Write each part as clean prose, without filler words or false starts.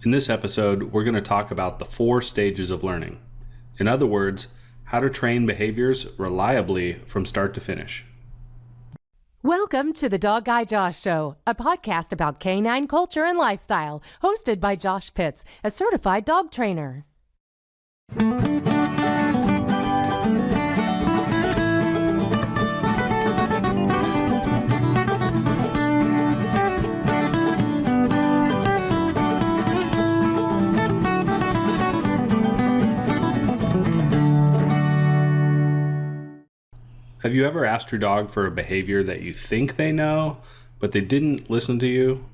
In this episode, we're going to talk about the 4 stages of learning. In other words, how to train behaviors reliably from start to finish. Welcome to the Dog Guy Josh Show, a podcast about canine culture and lifestyle, hosted by Josh Pitts, a certified dog trainer. Have you ever asked your dog for a behavior that you think they know, but they didn't listen to you?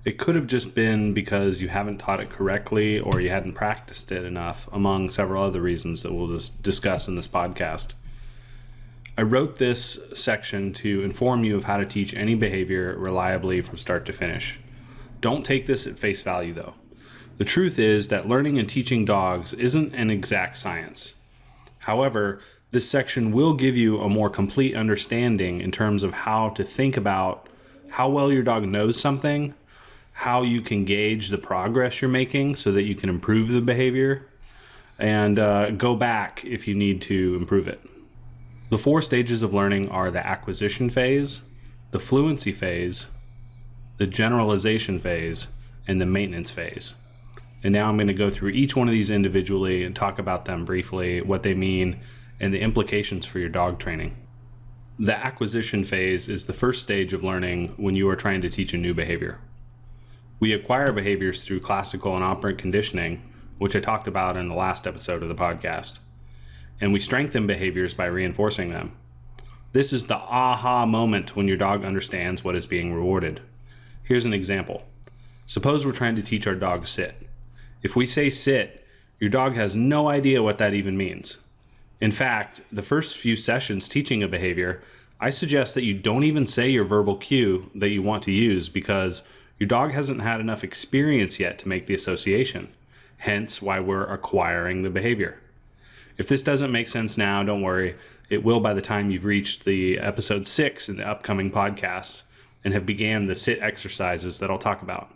It could have just been because you haven't taught it correctly or you hadn't practiced it enough, among several other reasons that we'll just discuss in this podcast. I wrote this section to inform you of how to teach any behavior reliably from start to finish. Don't take this at face value, though. The truth is that learning and teaching dogs isn't an exact science. However, this section will give you a more complete understanding in terms of how to think about how well your dog knows something, how you can gauge the progress you're making so that you can improve the behavior, and go back if you need to improve it. The 4 stages of learning are the acquisition phase, the fluency phase, the generalization phase, and the maintenance phase. And now I'm going to go through each one of these individually and talk about them briefly, what they mean, and the implications for your dog training. The acquisition phase is the first stage of learning when you are trying to teach a new behavior. We acquire behaviors through classical and operant conditioning, which I talked about in the last episode of the podcast. And we strengthen behaviors by reinforcing them. This is the aha moment when your dog understands what is being rewarded. Here's an example. Suppose we're trying to teach our dog sit. If we say sit, your dog has no idea what that even means. In fact, the first few sessions teaching a behavior, I suggest that you don't even say your verbal cue that you want to use because your dog hasn't had enough experience yet to make the association, hence why we're acquiring the behavior. If this doesn't make sense now, don't worry. It will by the time you've reached the episode 6 in the upcoming podcasts and have began the sit exercises that I'll talk about.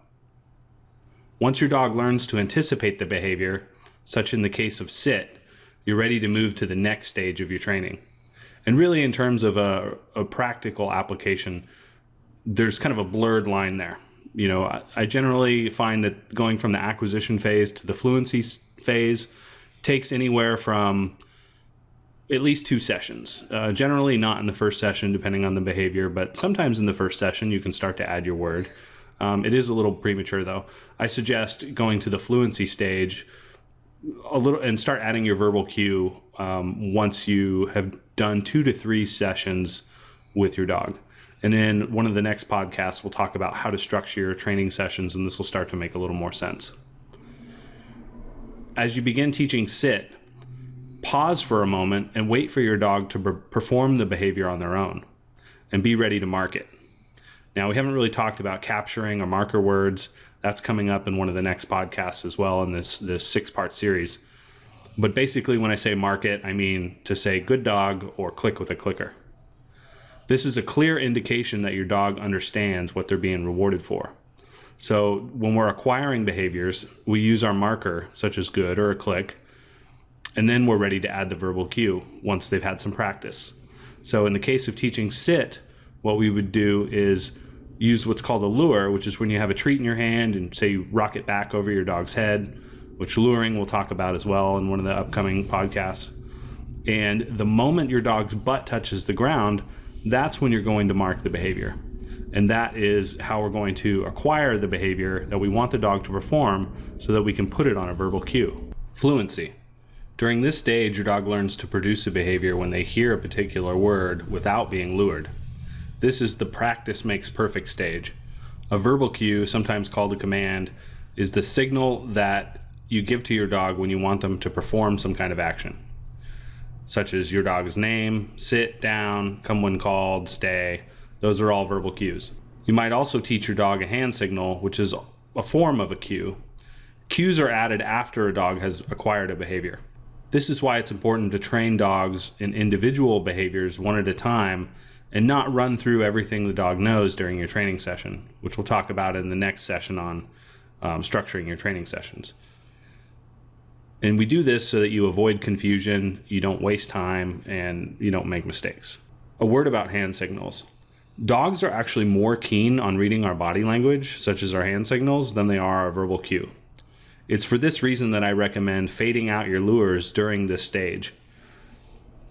Once your dog learns to anticipate the behavior, such in the case of sit, you're ready to move to the next stage of your training. And really, in terms of a practical application, there's kind of a blurred line there. You know, I generally find that going from the acquisition phase to the fluency phase takes anywhere from at least 2 sessions. Generally not in the first session, depending on the behavior, but sometimes in the first session you can start to add your word. It is a little premature, though. I suggest going to the fluency stage a little and start adding your verbal cue once you have done 2 to 3 sessions with your dog. And then one of the next podcasts will talk about how to structure your training sessions, and this will start to make a little more sense. As you begin teaching sit, pause for a moment and wait for your dog to perform the behavior on their own and be ready to mark it. Now, we haven't really talked about capturing or marker words. That's coming up in one of the next podcasts as well in this 6-part series. But basically, when I say mark it, I mean to say good dog or click with a clicker. This is a clear indication that your dog understands what they're being rewarded for. So when we're acquiring behaviors, we use our marker, such as good or a click, and then we're ready to add the verbal cue once they've had some practice. So in the case of teaching sit, what we would do is use what's called a lure, which is when you have a treat in your hand and say you rock it back over your dog's head, which luring we'll talk about as well in one of the upcoming podcasts. And the moment your dog's butt touches the ground, that's when you're going to mark the behavior. And that is how we're going to acquire the behavior that we want the dog to perform so that we can put it on a verbal cue. Fluency. During this stage, your dog learns to produce a behavior when they hear a particular word without being lured. This is the practice makes perfect stage. A verbal cue, sometimes called a command, is the signal that you give to your dog when you want them to perform some kind of action, such as your dog's name, sit, down, come when called, stay. Those are all verbal cues. You might also teach your dog a hand signal, which is a form of a cue. Cues are added after a dog has acquired a behavior. This is why it's important to train dogs in individual behaviors one at a time and not run through everything the dog knows during your training session, which we'll talk about in the next session on structuring your training sessions. And we do this so that you avoid confusion, you don't waste time, and you don't make mistakes. A word about hand signals. Dogs are actually more keen on reading our body language, such as our hand signals, than they are our verbal cue. It's for this reason that I recommend fading out your lures during this stage,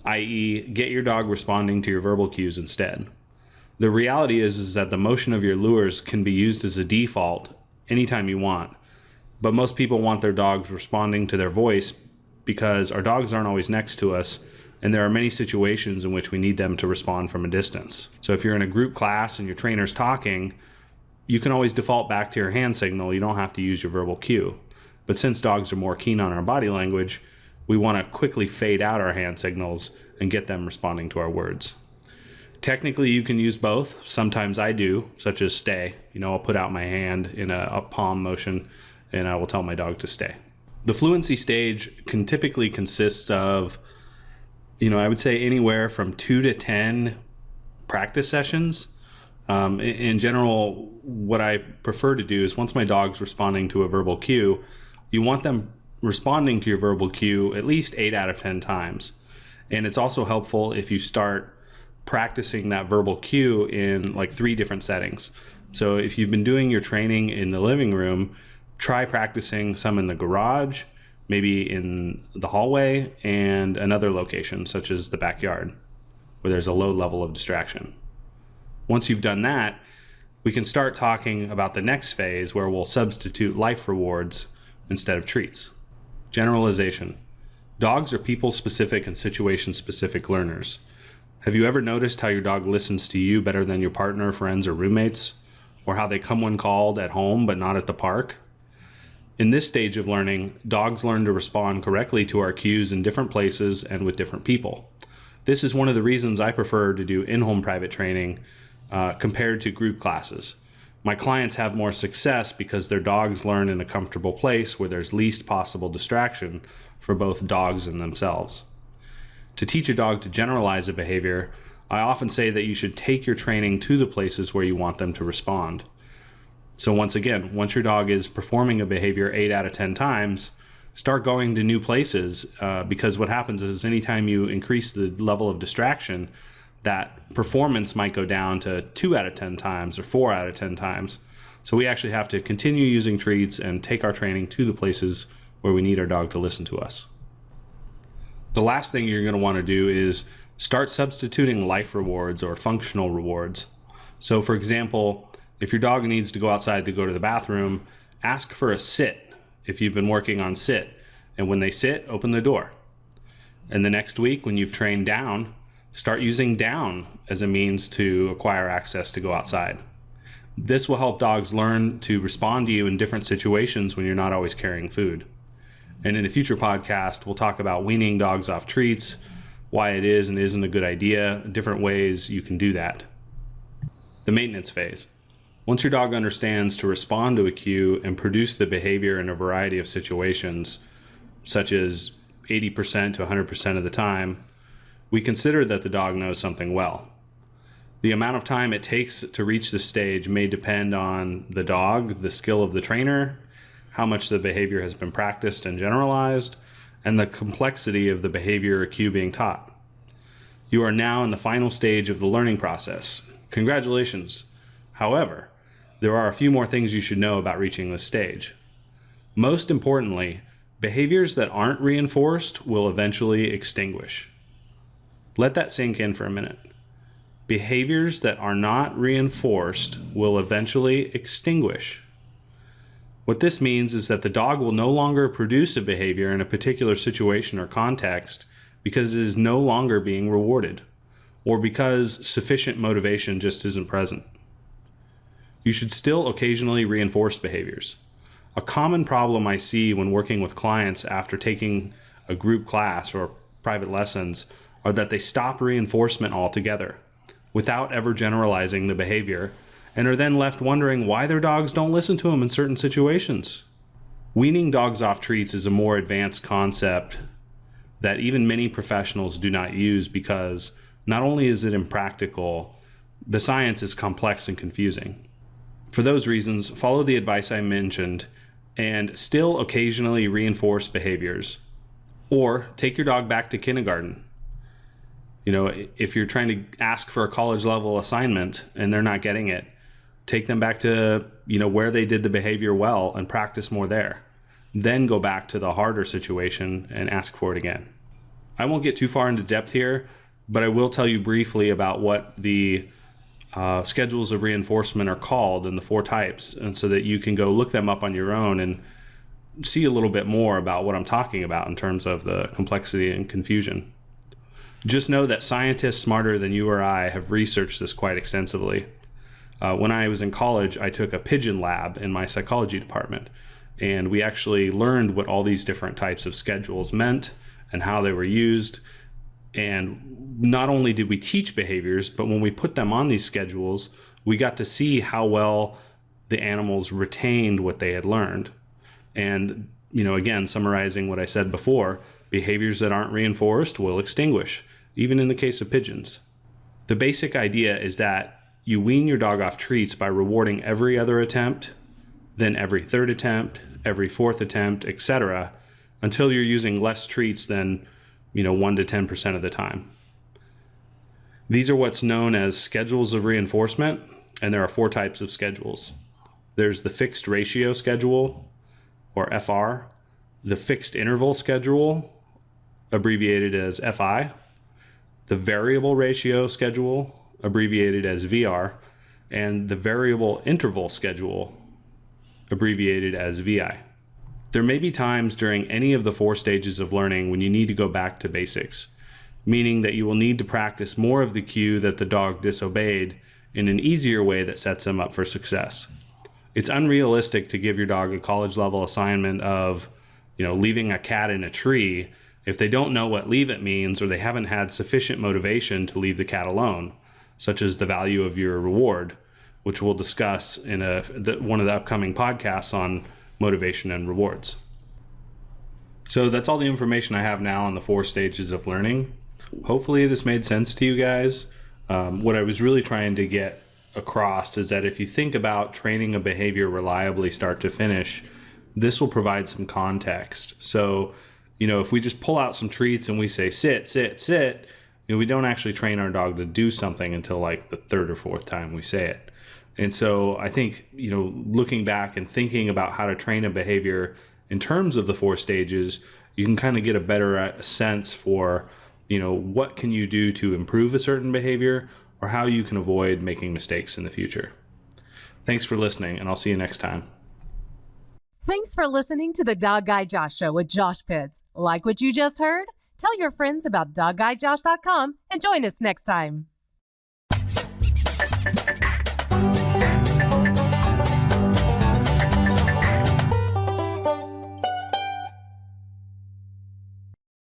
i.e., get your dog responding to your verbal cues instead. The reality is that the motion of your lures can be used as a default anytime you want, but most people want their dogs responding to their voice because our dogs aren't always next to us, and there are many situations in which we need them to respond from a distance. So if you're in a group class and your trainer's talking, you can always default back to your hand signal. You don't have to use your verbal cue. But since dogs are more keen on our body language, we want to quickly fade out our hand signals and get them responding to our words. Technically, you can use both. Sometimes I do, such as stay. I'll put out my hand in a up palm motion and I will tell my dog to stay. The fluency stage can typically consist of, I would say anywhere from 2 to 10 practice sessions. In general, what I prefer to do is once my dog's responding to a verbal cue, you want them responding to your verbal cue at least 8 out of 10 times. And it's also helpful if you start practicing that verbal cue in like 3 different settings. So if you've been doing your training in the living room, try practicing some in the garage, maybe in the hallway, and another location such as the backyard where there's a low level of distraction. Once you've done that, we can start talking about the next phase where we'll substitute life rewards instead of treats. Generalization. Dogs are people-specific and situation-specific learners. Have you ever noticed how your dog listens to you better than your partner, friends, or roommates? Or how they come when called at home but not at the park? In this stage of learning, dogs learn to respond correctly to our cues in different places and with different people. This is one of the reasons I prefer to do in-home private training compared to group classes. My clients have more success because their dogs learn in a comfortable place where there's least possible distraction for both dogs and themselves. To teach a dog to generalize a behavior, I often say that you should take your training to the places where you want them to respond. So once your dog is performing a behavior 8 out of 10 times, start going to new places because what happens is anytime you increase the level of distraction, that performance might go down to 2 out of 10 times or 4 out of 10 times. So we actually have to continue using treats and take our training to the places where we need our dog to listen to us. The last thing you're going to want to do is start substituting life rewards or functional rewards. So for example, if your dog needs to go outside to go to the bathroom, ask for a sit if you've been working on sit. And when they sit, open the door. And the next week, when you've trained down, start using down as a means to acquire access to go outside. This will help dogs learn to respond to you in different situations when you're not always carrying food. And in a future podcast, we'll talk about weaning dogs off treats, why it is and isn't a good idea, different ways you can do that. The maintenance phase. Once your dog understands to respond to a cue and produce the behavior in a variety of situations, such as 80% to 100% of the time, we consider that the dog knows something well. The amount of time it takes to reach this stage may depend on the dog, the skill of the trainer, how much the behavior has been practiced and generalized, and the complexity of the behavior or cue being taught. You are now in the final stage of the learning process. Congratulations. However, there are a few more things you should know about reaching this stage. Most importantly, behaviors that aren't reinforced will eventually extinguish. Let that sink in for a minute. Behaviors that are not reinforced will eventually extinguish. What this means is that the dog will no longer produce a behavior in a particular situation or context because it is no longer being rewarded, or because sufficient motivation just isn't present. You should still occasionally reinforce behaviors. A common problem I see when working with clients after taking a group class or private lessons are that they stop reinforcement altogether without ever generalizing the behavior and are then left wondering why their dogs don't listen to them in certain situations. Weaning dogs off treats is a more advanced concept that even many professionals do not use because not only is it impractical, the science is complex and confusing. For those reasons, follow the advice I mentioned and still occasionally reinforce behaviors. Or take your dog back to kindergarten. If you're trying to ask for a college level assignment and they're not getting it, take them back to, where they did the behavior well and practice more there. Then go back to the harder situation and ask for it again. I won't get too far into depth here, but I will tell you briefly about what the schedules of reinforcement are called and the 4 types, and so that you can go look them up on your own and see a little bit more about what I'm talking about in terms of the complexity and confusion. Just know that scientists smarter than you or I have researched this quite extensively. When I was in college, I took a pigeon lab in my psychology department, and we actually learned what all these different types of schedules meant and how they were used. And not only did we teach behaviors, but when we put them on these schedules, we got to see how well the animals retained what they had learned. And, again, summarizing what I said before, behaviors that aren't reinforced will extinguish, even in the case of pigeons. The basic idea is that you wean your dog off treats by rewarding every other attempt, then every 3rd attempt, every 4th attempt, etc., until you're using less treats than 1 to 10% of the time. These are what's known as schedules of reinforcement, and there are 4 types of schedules. There's the fixed ratio schedule, or FR, the fixed interval schedule, abbreviated as FI, the variable ratio schedule, abbreviated as VR, and the variable interval schedule, abbreviated as VI. There may be times during any of the 4 stages of learning when you need to go back to basics, meaning that you will need to practice more of the cue that the dog disobeyed in an easier way that sets them up for success. It's unrealistic to give your dog a college level assignment of, leaving a cat in a tree if they don't know what leave it means or they haven't had sufficient motivation to leave the cat alone, such as the value of your reward, which we'll discuss in one of the upcoming podcasts on motivation and rewards. So that's all the information I have now on the 4 stages of learning. Hopefully this made sense to you guys. What I was really trying to get across is that if you think about training a behavior reliably start to finish, this will provide some context. So, if we just pull out some treats and we say sit, sit, sit, we don't actually train our dog to do something until like the 3rd or 4th time we say it. And so I think, looking back and thinking about how to train a behavior in terms of the 4 stages, you can kind of get a better sense for, what can you do to improve a certain behavior or how you can avoid making mistakes in the future. Thanks for listening, and I'll see you next time. Thanks for listening to the Dog Guy Josh Show with Josh Pitts. Like what you just heard? Tell your friends about dogguidejosh.com and join us next time.